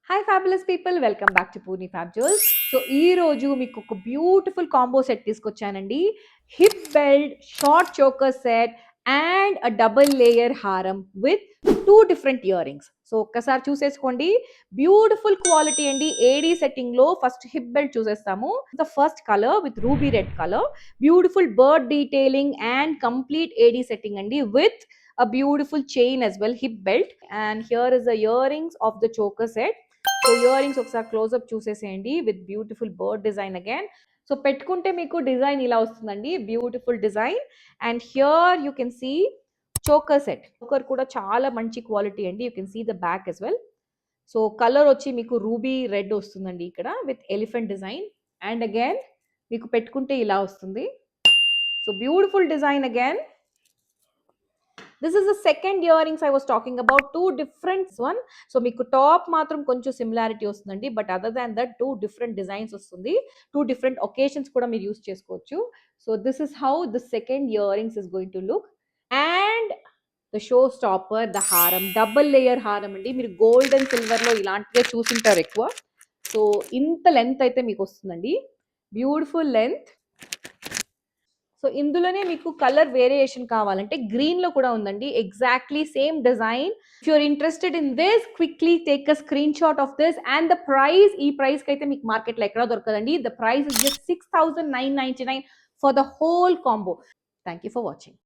Hi fabulous people, welcome back to Poorni fab jewels. So ఈ రోజు మీకు ఒక బ్యూటిఫుల్ కాంబో సెట్ తీసుకొచ్చానండి. Hip belt, short choker set and a double layer హారం with 2 different earrings. So ఒక్కసారి చూసేసుకోండి. Beautiful quality అండి. AD setting లో ఫస్ట్ హిప్ బెల్ట్ చూసేస్తాము. The first colour with ruby red colour, beautiful bird detailing and complete AD setting అండి with a beautiful chain as well, hip belt. And here is the earrings of the choker set. So earrings ఒకసారి close up చూసేసేయండి with beautiful bird design again. So పెట్టుకుంటే మీకు design ఇలా వస్తుందండి, beautiful design. And here you can see choker set. Choker కూడా చాలా మంచి quality అండి. You can see the back as well. So colour వచ్చి మీకు రూబీ రెడ్ వస్తుందండి ఇక్కడ with elephant design. And again మీకు పెట్టుకుంటే ఇలా వస్తుంది. So beautiful design again. This is the second earrings I was talking about. Two different one. So మీకు top మాత్రం కొంచెం సిమిలారిటీ వస్తుందండి, but other than that 2 different designs వస్తుంది. 2 different ఒకేషన్స్ కూడా మీరు యూస్ చేసుకోవచ్చు. So this is how the second earrings is going to look. And the show stopper, the హారం, double layer హారం అండి. మీరు గోల్డ్ అండ్ సిల్వర్ లో ఇలాంటివే చూసింటారు ఎక్కువ. సో ఇంత లెంత్ అయితే మీకు వస్తుందండి, బ్యూటిఫుల్ లెంత్. సో ఇందులోనే మీకు కలర్ వేరియేషన్ కావాలంటే గ్రీన్ లో కూడా ఉందండి, exactly same design. If you're interested in this, quickly take a screenshot of this. And the price, ఈ ప్రైస్ కి అయితే మీకు మార్కెట్ లో ఎక్కడ దొరకదండి. The price is just 6,999 for the whole combo. Thank you for watching.